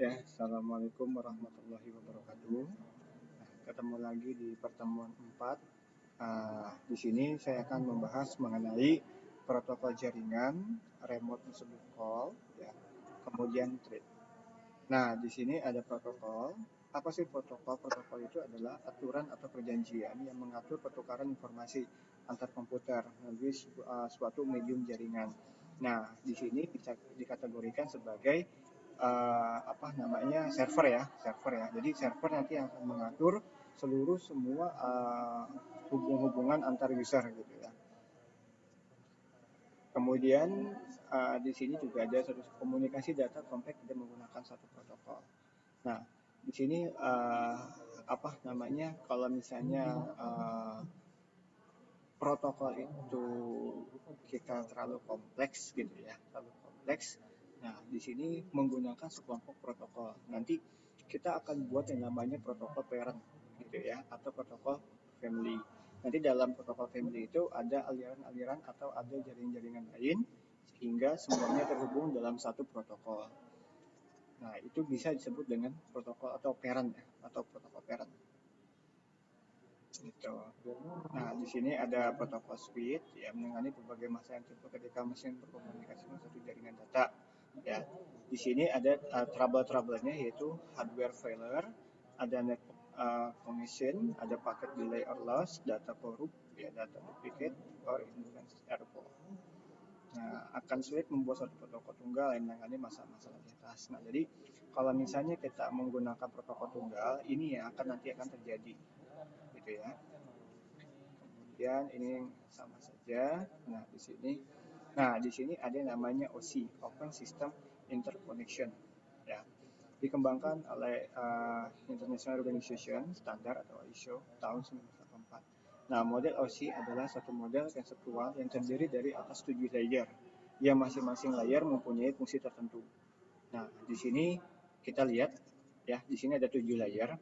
Ya, Assalamualaikum warahmatullahi wabarakatuh. Nah, ketemu lagi di pertemuan 4. Di sini saya akan membahas mengenai protokol jaringan, remote usable call, ya, kemudian thread. Nah, di sini ada protokol. Apa sih protokol? Protokol itu adalah aturan atau perjanjian yang mengatur pertukaran informasi antar komputer melalui suatu medium jaringan. Nah, di sini bisa dikategorikan sebagai server ya, server ya. Jadi server nanti yang akan mengatur seluruh semua hubungan antar user gitu ya. Kemudian di sini juga ada komunikasi data kompleks dengan menggunakan satu protokol. Nah, di sini kalau misalnya protokol itu kita terlalu kompleks gitu ya, terlalu kompleks. Nah, di sini menggunakan sekelompok protokol. Nanti kita akan buat yang namanya protokol parent gitu ya, atau protokol family. Nanti dalam protokol family itu ada aliran-aliran atau ada jaringan-jaringan lain sehingga semuanya terhubung dalam satu protokol. Nah, itu bisa disebut dengan protokol atau parent ya, atau protokol parent. Gitu. Nah, di sini ada protokol switch yang menangani berbagai masalah yang timbul ketika mesin berkomunikasi dengan satu jaringan data. Ya, di sini ada trouble-troublenya yaitu hardware failure, ada network congestion, ada packet delay or loss, data corrupt, ya, data duplicate, or instance error. Nah, akan sulit membuat suatu protokol tunggal yang menangani masalah-masalah di atas. Nah, jadi kalau misalnya kita menggunakan protokol tunggal, ini yang nanti akan terjadi, gitu ya. Kemudian ini sama saja. Nah, di sini ada yang namanya OSI, Open System Interconnection. Ya, dikembangkan oleh International Organization Standard atau ISO tahun 1984. Nah, model OSI adalah satu model konseptual yang terdiri dari atas 7 layer, yang masing-masing layer mempunyai fungsi tertentu. Nah, di sini kita lihat, ya, di sini ada 7 layer.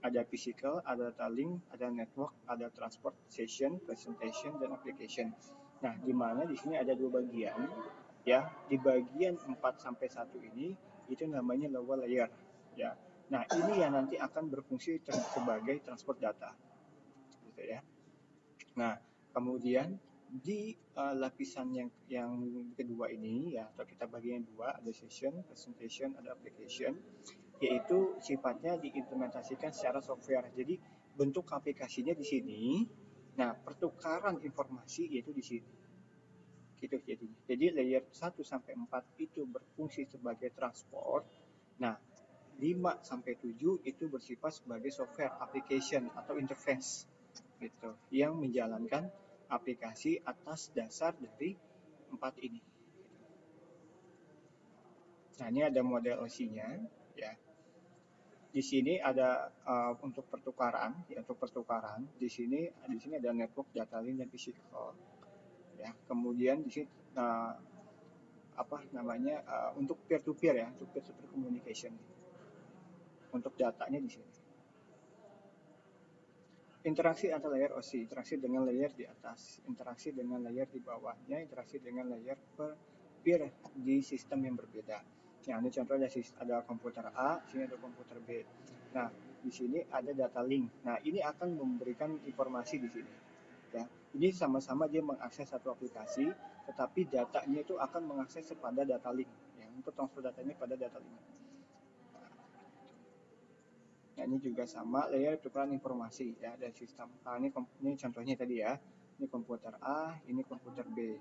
Ada physical, ada data link, ada network, ada transport, session, presentation, dan application. Nah, di mana di sini ada dua bagian, ya. Di bagian 4 sampai 1 ini itu namanya lower layer, ya. Nah, ini yang nanti akan berfungsi sebagai transport data, gitu ya. Nah, kemudian di lapisan yang kedua ini, ya, atau kita bagian dua, ada session, presentation, ada application, yaitu sifatnya diimplementasikan secara software. Jadi bentuk aplikasinya di sini. Nah, pertukaran informasi yaitu di sini. Gitu jadinya. Jadi layer 1 sampai 4 itu berfungsi sebagai transport. Nah, 5 sampai 7 itu bersifat sebagai software application atau interface gitu, yang menjalankan aplikasi atas dasar dari 4 ini. Nah, ini ada model OC-nya, ya. Di sini ada untuk pertukaran, ya, untuk pertukaran. Di sini ada network, data link, dan physical. Ya, kemudian di sini untuk peer to peer ya, untuk peer to peer communication. Untuk datanya di sini. Interaksi antar layer OC, interaksi dengan layer di atas, interaksi dengan layer di bawahnya, interaksi dengan layer peer di sistem yang berbeda. Nah, ini contoh ada komputer A, sini ada komputer B. Nah, di sini ada data link. Nah, ini akan memberikan informasi di sini. Ya, ini sama-sama dia mengakses satu aplikasi, tetapi datanya itu akan mengakses kepada data link. Ya, untuk transfer datanya pada data link. Nah, ini juga sama layer tukeran informasi ya dari sistem. Ini contohnya tadi ya. Ini komputer A, ini komputer B.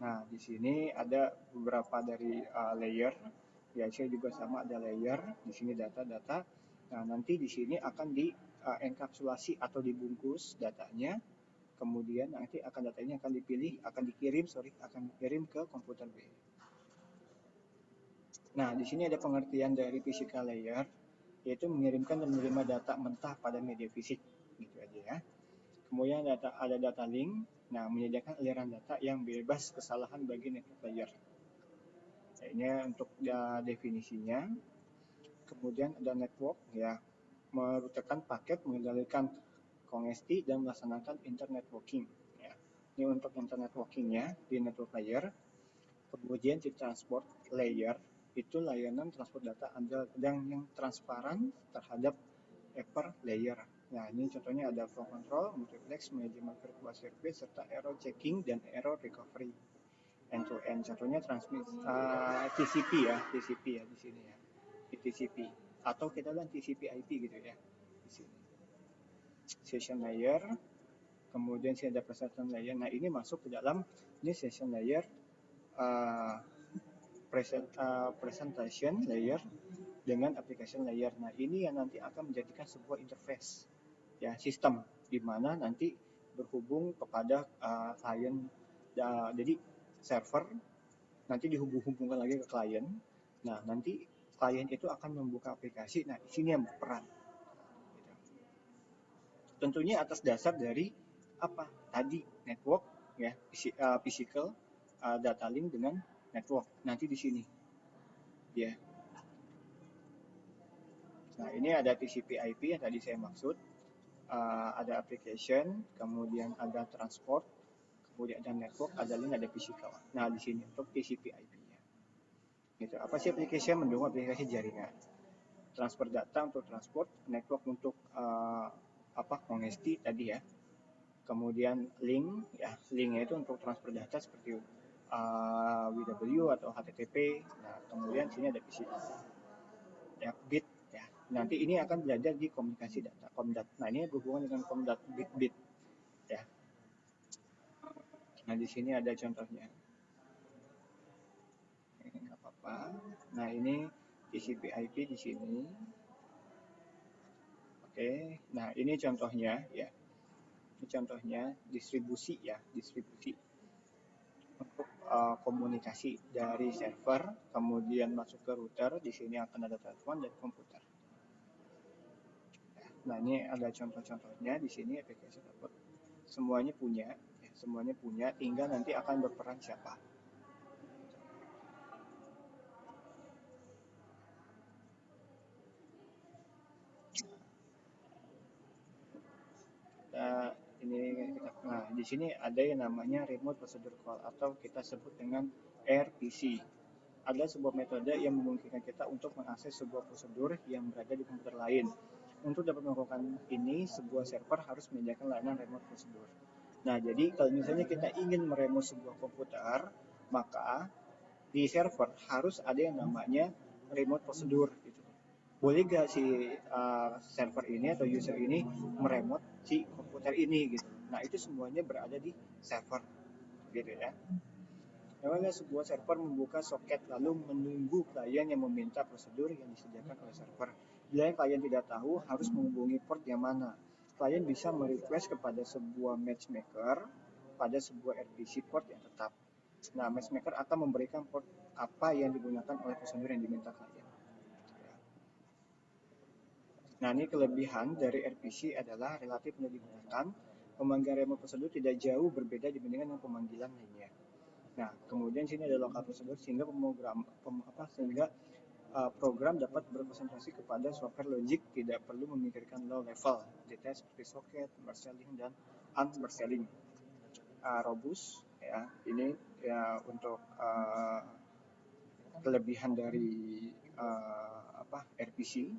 Nah, di sini ada beberapa dari layer. Ya, saya juga sama ada layer. Di sini data-data. Nah, nanti di sini akan enkapsulasi atau dibungkus datanya. Kemudian nanti datanya akan dikirim ke komputer B. Nah, di sini ada pengertian dari physical layer, yaitu mengirimkan dan menerima data mentah pada media fisik, gitu aja ya. Kemudian ada data link, nah, menyediakan aliran data yang bebas kesalahan bagi network layer. Nah, ini untuk definisinya. Kemudian ada network, ya, merutekan paket, mengendalikan kongesti, dan melaksanakan internet networking. Ya. Ini untuk internet networkingnya di network layer. Kemudian di transport layer, itu layanan transport data yang transparan terhadap upper layer. Nah, ini contohnya ada flow control, multiplex, management request service, serta error checking dan error recovery end to end. Contohnya TCP ya di sini ya. TCP atau kita bilang TCP IP gitu ya. Di sini. Session layer, kemudian sini ada presentation layer. Nah, ini masuk ke dalam ini session layer, presentation layer dengan application layer. Nah, ini yang nanti akan menjadikan sebuah interface ya, sistem di mana nanti berhubung kepada klien. Jadi server nanti dihubung-hubungkan lagi ke klien. Nah, nanti klien itu akan membuka aplikasi. Nah, di sini yang berperan. Tentunya atas dasar dari apa? Tadi network ya, physical data link dengan network. Nanti di sini. Ya. Nah, ini ada TCP IP yang tadi saya maksud. Ada application, kemudian ada transport, kemudian ada network, ada link, ada physical. Nah, di sini untuk TCP IP-nya. Gitu. Apa sih application? Mendukung aplikasi jaringan. Transfer data untuk transport, network untuk connectivity tadi ya. Kemudian link, ya linknya itu untuk transfer data seperti WW atau HTTP. Nah, kemudian sini ada physical, ya bit. Ya, nanti ini akan belajar di komunikasi data, Comdat. Nah, ini berhubungan dengan Comdat bit. Ya. Nah, di sini ada contohnya. Ini nggak apa-apa. Nah, ini TCP IP di sini. Oke. Nah, ini contohnya ya. Ini contohnya distribusi ya, distribusi untuk komunikasi dari server, kemudian masuk ke router. Di sini akan ada telepon dan komputer. Nah, ini ada contoh-contohnya di sini aplikasi dapat. Semuanya punya, ya, semuanya punya. Tinggal nanti akan berperan siapa. Nah, di sini ada yang namanya remote procedure call atau kita sebut dengan RPC. Ada sebuah metode yang memungkinkan kita untuk mengakses sebuah prosedur yang berada di komputer lain. Untuk dapat melakukan ini, sebuah server harus menyediakan layanan remote procedure. Nah, jadi kalau misalnya kita ingin meremote sebuah komputer, maka di server harus ada yang namanya remote procedure gitu. Boleh gak si server ini atau user ini meremote si komputer ini gitu. Nah, itu semuanya berada di server gitu ya. Namanya sebuah server membuka soket lalu menunggu klien yang meminta prosedur yang disediakan oleh server. Bila klien tidak tahu harus menghubungi port yang mana. Klien bisa merequest kepada sebuah matchmaker pada sebuah RPC port yang tetap. Nah, matchmaker akan memberikan port apa yang digunakan oleh prosedur yang diminta klien. Nah, ini kelebihan dari RPC adalah relatif mudah digunakan. Pemanggilan remote prosedur tidak jauh berbeda dibandingkan dengan pemanggilan lainnya. Nah, kemudian sini ada local prosedur sehingga program dapat berkonsentrasi kepada software logic, tidak perlu memikirkan low level detail seperti socket, merge-selling dan unmerge-selling. Robust ya, ini ya untuk kelebihan dari RPC.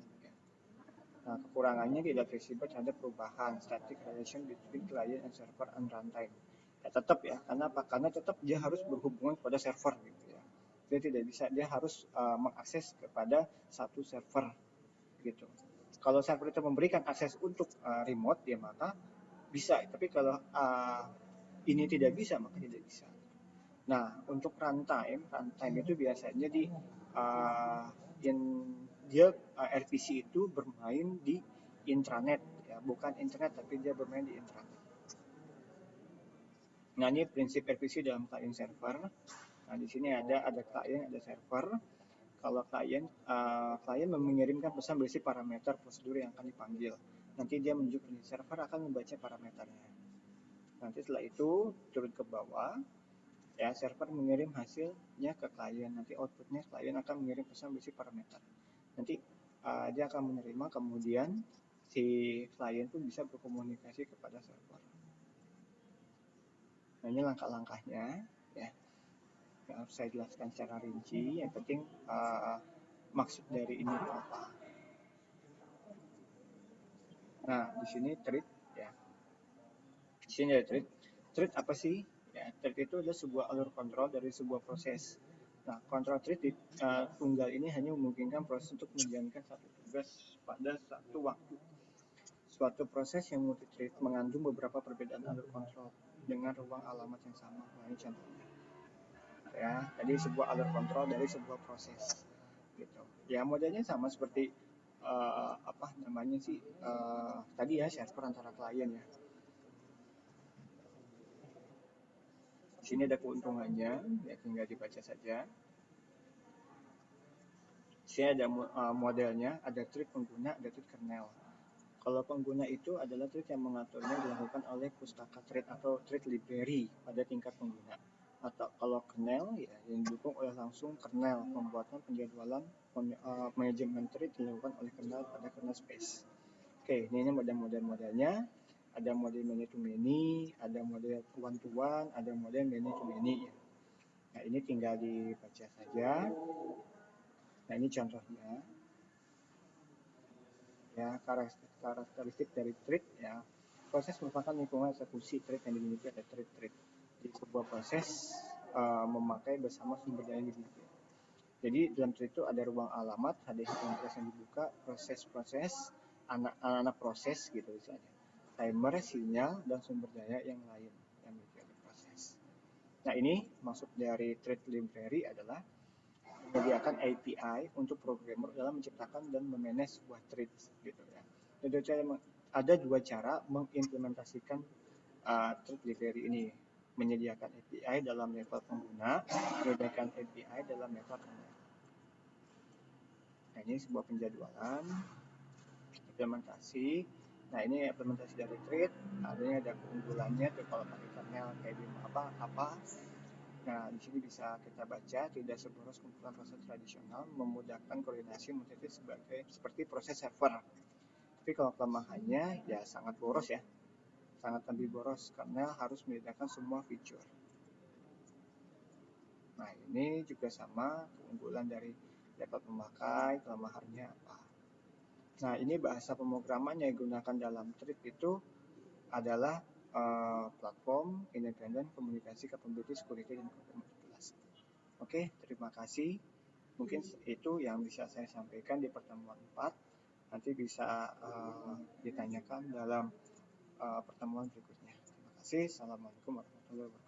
Nah, kekurangannya tidak fleksibel terhadap perubahan static relation between client and server and runtime. Ya, tetap ya, karena tetap dia harus berhubungan kepada server gitu ya. Dia tidak bisa, dia harus mengakses kepada satu server gitu. Kalau server itu memberikan akses untuk remote ya maka bisa, tapi kalau ini tidak bisa maka tidak bisa. Nah, untuk runtime itu biasanya dia RPC itu bermain di intranet ya, bukan internet tapi dia bermain di intranet. Nah, ini prinsip RPC dalam client server. Nah, di sini ada client, ada server. Kalau client mengirimkan pesan berisi parameter prosedur yang akan dipanggil. Nanti dia menuju ke server akan membaca parameternya. Nanti setelah itu turun ke bawah, ya server mengirim hasilnya ke klien. Nanti outputnya klien akan mengirim pesan berisi parameter. Nanti dia akan menerima, kemudian si klien pun bisa berkomunikasi kepada server. Nah, ini langkah-langkahnya ya. Nggak harus saya jelaskan secara rinci, yang penting maksud dari ini apa. Nah, di sini thread ya. Di sini ada thread. Thread apa sih? Ya, thread itu adalah sebuah alur kontrol dari sebuah proses. Nah, kontrol thread tunggal ini hanya memungkinkan proses untuk menjalankan satu tugas pada satu waktu. Suatu proses yang multi-thread mengandung beberapa perbedaan alur kontrol dengan ruang alamat yang sama. Nah, ini contohnya. Ya, tadi sebuah alur kontrol dari sebuah proses. Gitu. Ya, modelnya sama seperti apa namanya sih tadi ya, server antara klien ya. Di sini ada keuntungannya, ya tinggal dibaca saja. Di sini ada modelnya, ada thread pengguna, ada thread kernel. Kalau pengguna itu adalah thread yang mengaturnya dilakukan oleh pustaka thread atau thread library pada tingkat pengguna. Atau kalau kernel ya yang didukung oleh langsung kernel, pembuatan penjadwalan manajemen thread dilakukan oleh kernel pada kernel space. Oke, ini model-modelnya. Ada model many to many, ada model one to one, ada model many to many. Nah, ini tinggal dibaca saja. Nah, ini contohnya. Ya, karakteristik dari thread ya. Proses merupakan lingkungan eksekusi thread yang dimiliki oleh thread. Jadi sebuah proses memakai bersama sumber daya yang dimiliki. Jadi dalam thread itu ada ruang alamat, ada proses yang dibuka, proses-proses, anak-anak proses gitu misalnya. Timer, sinyal, dan sumber daya yang lain yang dimiliki oleh proses. Nah, ini maksud dari thread library adalah menyediakan API untuk programmer dalam menciptakan dan memanage sebuah thread gitu ya. Ada dua cara mengimplementasikan thread library ini, menyediakan API dalam level pengguna, menyediakan API dalam level kernel. Nah, ini sebuah penjadwalan implementasi. Nah, ini implementasi dari thread, ada keunggulannya tuh kalau pakai kernel kayak apa. Nah, di sini bisa kita baca, tidak seboros kumpulan proses tradisional, memudahkan koordinasi multi-thread seperti proses server. Tapi kalau kelemahannya ya sangat boros ya, sangat lebih boros karena harus menyediakan semua fitur. Nah, ini juga sama keunggulan dari level pemakai, kelemahannya apa. Nah, ini bahasa pemrograman yang digunakan dalam thread itu adalah platform independen komunikasi capability security dan kompatibilitas. Oke, terima kasih. Mungkin itu yang bisa saya sampaikan di pertemuan 4. Nanti bisa ditanyakan dalam pertemuan berikutnya. Terima kasih. Assalamualaikum warahmatullahi wabarakatuh.